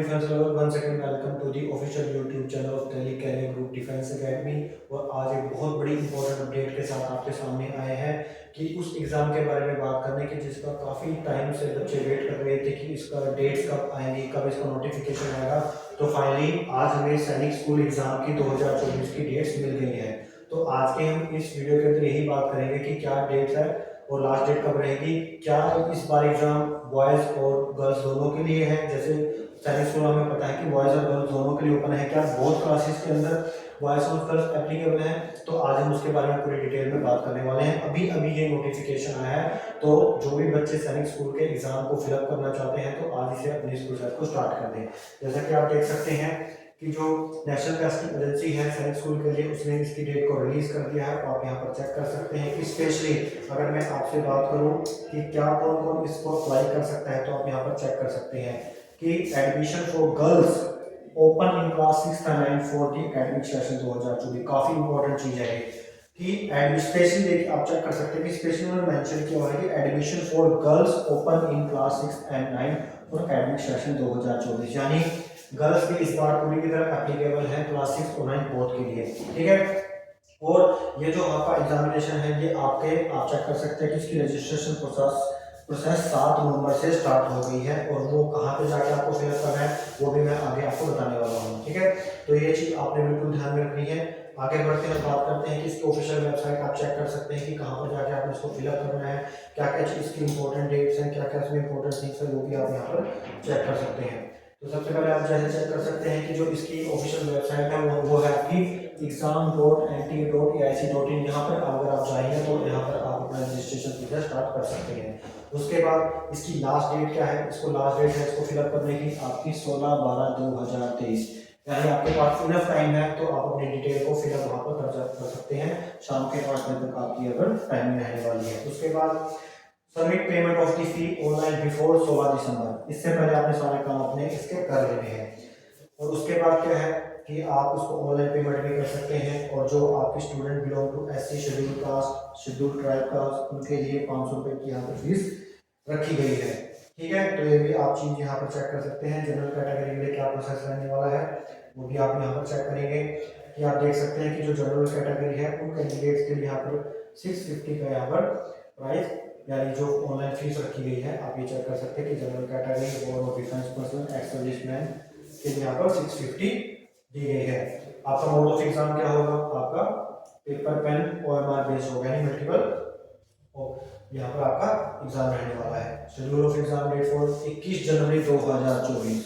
Defence lover, one second welcome to the official YouTube channel of Delhi career group defence academy. और आज एक बहुत बड़ी इंपॉर्टेंट अपडेट के साथ आपके सामने आए हैं कि उस एग्ज़ाम के बारे में बात करने की जिसका काफ़ी टाइम से बच्चे वेट कर रहे थे कि इसका डेट्स कब आएंगी, कब इसका नोटिफिकेशन आएगा। तो फाइनली आज हमें सैनिक स्कूल एग्ज़ाम की 2024 की डेट्स मिल गई है। तो आज के हम इस वीडियो के अंदर यही बात करेंगे कि क्या डेट्स है और लास्ट डेट कब रहेगी, क्या इस बार एग्जाम बॉयज़ और गर्ल्स दोनों के लिए है। जैसे सैनिक स्कूल हमें पता है कि बॉयज़ और गर्ल्स दोनों के लिए ओपन है, क्या बोथ क्लासेस के अंदर बॉयज़ और गर्ल्स एप्लीकेबल हैं। तो आज हम उसके बारे में पूरी डिटेल में बात करने वाले हैं। अभी अभी ये नोटिफिकेशन आया है, तो जो भी बच्चे सैनिक स्कूल के एग्जाम को फिलअप करना चाहते हैं तो आज इसे अपनी स्कूल सेट को स्टार्ट कर दें। जैसा कि आप देख सकते हैं कि जो नेशनल टेस्टिंग एजेंसी है सैनिक स्कूल के लिए, उसने इसकी डेट को रिलीज कर दिया है। आप यहाँ पर चेक कर सकते हैं कि स्पेशली अगर मैं आपसे बात करूँ कि क्या कौन कौन इसको अप्लाई कर सकता है, तो आप यहाँ पर चेक कर सकते हैं कि admission for girls open in class 6 and 9 for the academic session 2024। काफी इंपॉर्टेंट चीज है कि स्पेशली देखिए, आप चेक कर सकते हैं कि स्पेशली उन्होंने मेंशन किया हुआ है कि admission for girls open in class 6 and 9 for academic session 2024, यानी गर्ल्स भी इस बार पूरी की तरह एप्लीकेबल है क्लास 6 और 9 बोथ के लिए। ठीक है, और ये जो आपका एग्जामिनेशन है ये आप चेक कर सकते हैं कि इसकी रजिस्ट्रेशन प्रोसेस 7 नवंबर से स्टार्ट हो गई है, और वो कहाँ पे जाके आपको फिलअप करना है वो भी मैं आगे आपको बताने वाला हूँ। ठीक है, तो ये चीज़ आपने बिल्कुल ध्यान में रखनी है। आगे बढ़ते हैं, बात करते हैं कि इसकी ऑफिशियल वेबसाइट आप चेक कर सकते हैं कि कहाँ पर जाके आपने इसको फिलअप करना है, क्या क्या चीज़ की इंपॉर्टेंट डेट्स हैं, क्या क्या इसमें इंपॉर्टेंट थिंग्स है, वो भी आप यहाँ पर चेक कर सकते हैं। तो सबसे पहले आप जैसे चेक कर सकते हैं कि जो इसकी ऑफिशियल वेबसाइट है वो है आपकी exam.nt.aic.in। यहाँ पर अगर आप जाएंगे तो यहाँ पर आप अपना रजिस्ट्रेशन प्रोसेस स्टार्ट कर सकते हैं। उसके बाद इसकी लास्ट डेट क्या है, इसको लास्ट डेट है इसको फिलअप करने की आपकी 16/12/2023, यानी आपके पास इनफ टाइम है, तो आप अपनी डिटेल को फिलअप वहाँ पर कर सकते हैं। शाम के 5 बजे तक आपकी अगर टाइमिंग रहने वाली है। उसके बाद submit payment of the fee online before 16 दिसंबर। इससे पहले आपने सारे काम अपने इसके कर लेने हैं। और उसके बाद क्या है कि आप उसको ऑनलाइन पेमेंट भी कर सकते हैं, और जो आपके student belong to SC schedule caste schedule tribe caste उनके लिए 500 रुपये की यहाँ पर फीस रखी गई है। ठीक है, तो ये भी आप चीज़ यहाँ पर चेक कर सकते हैं। जनरल कैटेगरी के लिए क्या प्रोसेस रहने वाला है वो भी आप यहाँ पर चेक करेंगे कि आप देख सकते हैं कि जो जनरल कैटेगरी है उन कैंडिडेट्स के लिए यहाँ पर 650 का यहाँ पर प्राइस यानी जो ऑनलाइन फीस रखी गई है, आप ये चेक कर सकते हैं कि general category war of defence person ex serviceman के लिए यहाँ पर 650 दी गई है। आपका मोड ऑफ एग्जाम क्या होगा, आपका पेपर पेन ओएमआर बेस्ड होगा, यानी मल्टीपल यहाँ पर आपका एग्जाम रहने वाला है। Schedule of exam date for 21 जनवरी 2024।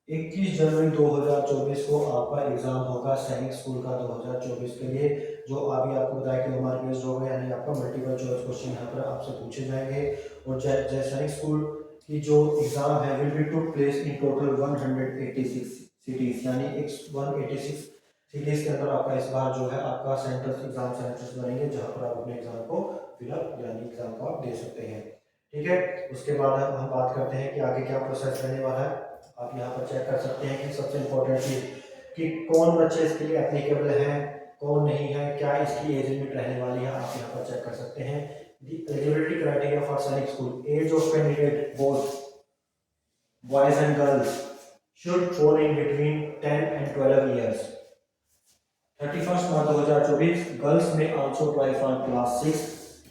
21 जनवरी 2024 को आपका एग्जाम होगा सैनिक स्कूल का 2024 के लिए, जो अभी आपको बताया कि ओएमआर बेस्ड होगा, यानी आपका मल्टीपल चॉइस क्वेश्चन यहाँ पर आपसे पूछे जाएंगे। और सैनिक स्कूल की जो एग्जाम है will be took place in total 186 cities, यानी 186 सिटीज के अंदर आपका इस बार जो है आपका सेंटर्स एग्जाम सेंटर्स बनेंगे, जहां पर आप अपने एग्जाम को फिलअप यानी एग्जाम को आप दे सकते हैं। ठीक है, उसके बाद हम बात करते हैं कि आगे क्या प्रोसेस रहने वाला है। आप यहाँ पर चेक कर सकते हैं कि सबसे इम्पोर्टेंट चीज कि कौन बच्चे इसके लिए एप्लीकेबल हैं, कौन नहीं है, क्या इसकी एज लिमिट रहने वाली है, आप यहाँ पर चेक कर सकते हैं। The eligibility criteria for Sainik School: age of candidate both boys and girls should fall in between 10 and 12 years. 31st March 2024 girls में also apply for class 6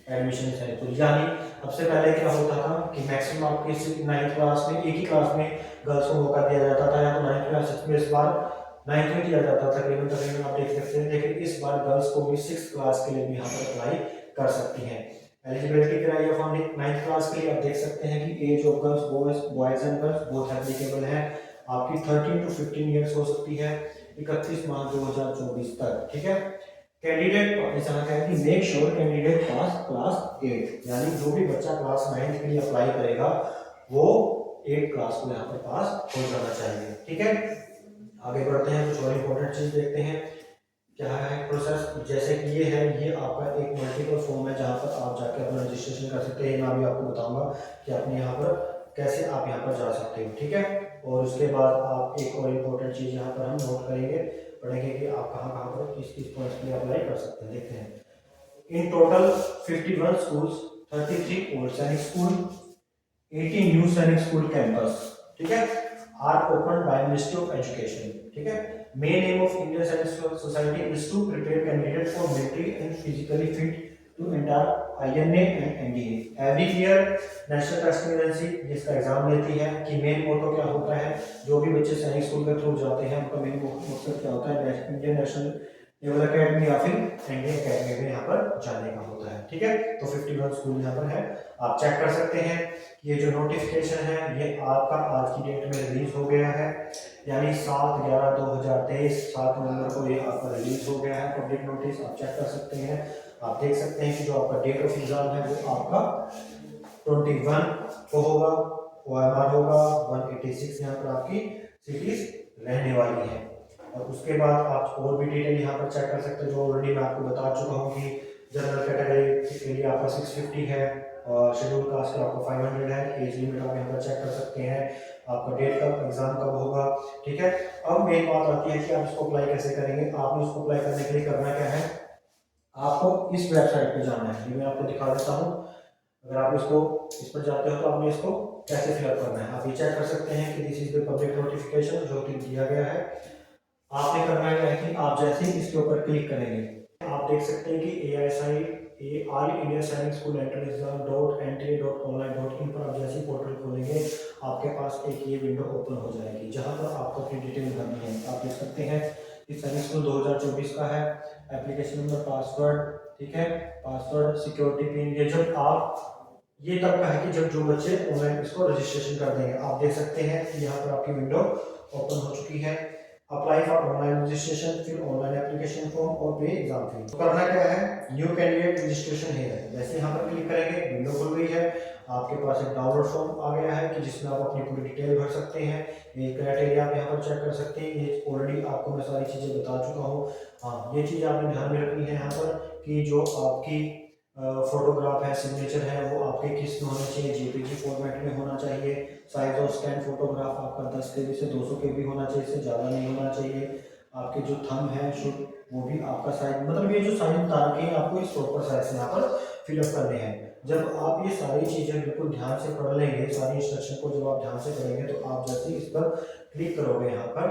admission है। तो यानी अब से पहले क्या होता था कि मैक्सिमम आपकी 9th क्लास में एक ही क्लास में गर्ल्स को मौका दिया जाता था, या तो 9th क्लास में इस बार 9th में दिया जाता था तकरीबन आप देख सकते हैं। लेकिन इस बार गर्ल्स को भी 6th क्लास के लिए भी यहाँ पर अप्लाई कर सकती हैं। Eligibility criteria for 9th class के लिए आप देख सकते हैं कि age of girls boys and girls both applicable है। आपकी 13 to 15 ईयर्स हो सकती है 31 मार्च 2024 तक। ठीक है, कैंडिडेट ऐसा है कि make sure candidate pass class 8, यानी जो भी बच्चा क्लास 9 के लिए अप्लाई करेगा वो 8 क्लास को यहाँ पर पास हो जाना चाहिए। ठीक है, आगे बढ़ते हैं, कुछ और इंपॉर्टेंट चीज देखते हैं क्या है प्रोसेस। जैसे कि ये है, ये आपका एक मल्टीपल फॉर्म है जहाँ पर आप जाके अपना रजिस्ट्रेशन कर सकते हैं। मैं भी आपको बताऊंगा कि आपने यहाँ पर कैसे आप यहाँ पर जा सकते हो। ठीक है, और उसके बाद आप एक और इम्पोर्टेंट चीज़ यहाँ पर हम नोट करेंगे पढ़ेंगे कि आप कहाँ पर किस पॉइंट्स के लिए अप्लाई कर सकते हैं। देखते हैं। In total 51 schools, 33 old Sainik school, 18 new Sainik school campus. ठीक है, are open by Ministry of Education, ठीक है। Main aim of Indian science society is to prepare candidate for military and physically fit to enter INA and NDA। Every year National Testing Agency जिसका exam लेती है कि main motto क्या होता है, जो भी बच्चे सैनिक स्कूल के थ्रू जाते हैं उनका मेन मकसद क्या होता है, इंडियन नेशनल नेवल अकेडमी या फिर NDA अकेडमी में यहाँ पर जाने का होता है, ठीक है। तो 51 स्कूल यहाँ पर है, आप चेक कर सकते हैं। ये जो नोटिफिकेशन है ये आपका आज की डेट में रिलीज हो गया है, यानी 7/11/2023 7 नवंबर को ये आपका रिलीज हो गया है पब्लिक नोटिस, आप चेक कर सकते हैं। आप देख सकते हैं कि जो आपका डेट ऑफ एग्जाम है वो आपका 21 को होगा, OMR होगा 186 यहाँ पर आपकी सीटीज रहने वाली है। और उसके बाद आप और भी डिटेल यहाँ पर चेक कर सकते हैं, जो ऑलरेडी मैं आपको बता चुका हूँ कि जनरल कैटेगरी के लिए आपका 650 है और शेड्यूल कास्ट का आपका 500 है। एज लिमिट आप यहाँ पर चेक कर सकते हैं, आपका डेट कब एग्जाम कब होगा, ठीक है। अब मेन बात आती है कि आप इसको अप्लाई कैसे करेंगे। आपने इसको अप्लाई करने के लिए करना क्या है, आपको इस वेबसाइट पे जाना है, ये मैं आपको दिखा देता हूँ। अगर आप इसको इस पर जाते हो तो आपने इसको कैसे फिलअप करना है, आप ये चेक कर सकते हैं कि this is the public notification जो कि दिया गया है। आपने करना है कि आप जैसे ही इसके ऊपर क्लिक करेंगे आप देख सकते हैं कि ऑल इंडिया सैनिक स्कूल एंट्रेंस एग्जाम .nta.online.in पर आप जैसे ही पोर्टल खोलेंगे आपके पास एक ये विंडो ओपन हो जाएगी जहां पर आपको अपनी डिटेल भरनी है। आप देख सकते हैं कि सैनिक स्कूल 2024 का है, एप्लीकेशन नंबर, पासवर्ड, ठीक है, पासवर्ड, सिक्योरिटी पिन। ये जब आप ये तब का है कि जब जो बच्चे ऑनलाइन इसको रजिस्ट्रेशन कर देंगे। आप देख सकते हैं कि यहाँ पर आपकी विंडो ओपन हो चुकी है। अप्लाई फॉर ऑनलाइन रजिस्ट्रेशन, फिर ऑनलाइन एप्लीकेशन फॉर्म और पे एग्जाम फी। तो करना क्या है, न्यू कैंडिडेट रजिस्ट्रेशन है, जैसे यहाँ पर क्लिक करेंगे विंडो खुल गई है। आपके पास एक डाउनलोड फॉर्म आ गया है कि जिसमें आप अपनी पूरी डिटेल भर सकते हैं। ये क्राइटेरिया आप यहाँ पर चेक कर सकते हैं, ये ऑलरेडी आपको मैं सारी चीज़ें बता चुका हूँ। हाँ, ये चीज़ आपने ध्यान में रखनी है यहाँ पर कि जो आपकी फोटोग्राफ है, सिग्नेचर है, वो आपके किस में होना चाहिए, JPG फॉर्मेट में होना चाहिए। साइज और स्कैन फोटोग्राफ आपका 10 KB से 200 KB होना चाहिए, इससे ज़्यादा नहीं होना चाहिए। आपके जो थंब है शुड वो भी आपका साइज, मतलब ये जो साइज बता रखे हैं आपको इस प्रॉपर साइज से यहाँ पर फिलअप करने हैं। जब आप ये सारी चीज़ें बिल्कुल ध्यान से पढ़ लेंगे, सारी इंस्ट्रक्शन को जब आप ध्यान से पढ़ेंगे तो आप जैसे इस पर क्लिक करोगे यहाँ पर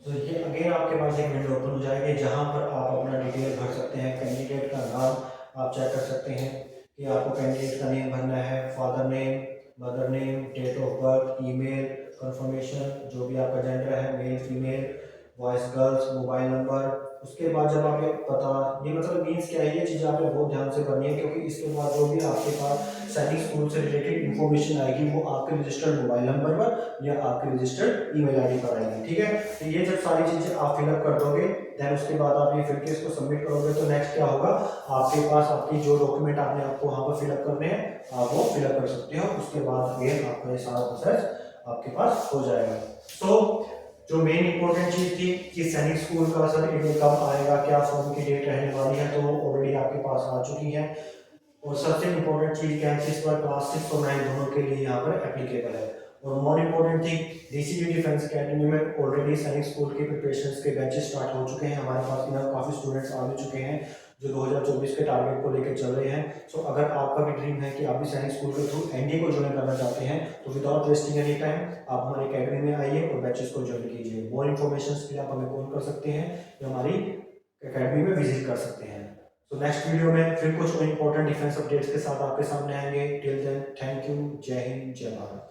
तो ये अगेन आपके पास एक विंडो ओपन हो जाएगी जहां पर आप अपना डिटेल भर सकते हैं। कैंडिडेट का नाम आप चेक कर सकते हैं कि आपको कैंडिडेट का नेम भरना है, father name, mother name, date of birth, email confirmation, जो भी आपका जेंडर है, male female, boys girls, mobile number. उसके बाद जब आप ये पता, ये मतलब मीन्स क्या है, ये चीज़ आपने बहुत ध्यान से करनी है क्योंकि इसके बाद जो भी आपके पास सैनिक स्कूल से रिलेटेड इन्फॉर्मेशन आएगी वो आपके रजिस्टर्ड मोबाइल नंबर पर या आपके रजिस्टर्ड ईमेल आईडी पर आएगी, ठीक है। तो ये जब सारी चीज़ें आप फिलअप कर दोगे देन उसके बाद आप ये फिर के इसको सबमिट करोगे तो नेक्स्ट क्या होगा, आपके पास आपकी जो डॉक्यूमेंट आपने आपको वहाँ पर फिलअप करने हैं आप वो फिलअप कर सकते हो। उसके बाद अगेन आपका ये सारा प्रोसेस आपके पास हो जाएगा। सो जो मेन इंपॉर्टेंट चीज़ थी कि सैनिक स्कूल का सर एडमिट कब आएगा, क्या फॉर्म की डेट रहने वाली है, तो वो ऑलरेडी आपके पास आ चुकी है। और सबसे इम्पोर्टेंट चीज़ क्या है कि इस बार क्लास 6 और 9 दोनों के लिए यहाँ पर एप्लीकेबल है। और more important thing, DCG defence academy में ऑलरेडी सैनिक स्कूल के प्रिपरेशन के बैचेस स्टार्ट हो चुके हैं। हमारे पास यहाँ काफ़ी स्टूडेंट्स आ भी चुके हैं जो 2024 के टारगेट को लेकर चल रहे हैं। सो अगर आपका भी ड्रीम है कि आप भी सैनिक स्कूल के थ्रू NDA को ज्वाइन करना चाहते हैं तो विदाउट वेस्टिंग एनी टाइम आप हमारे अकेडमी में आइए और बैचेस को ज्वाइन कीजिए। मोर इन्फॉर्मेशन के लिए आप हमें कॉल कर सकते हैं या हमारी अकेडमी में विजिट कर सकते हैं। तो नेक्स्ट वीडियो में फिर कुछ और इंपॉर्टेंट डिफेंस अपडेट्स के साथ आपके सामने आएंगे। टिल देन थैंक यू, जय हिंद, जय भारत।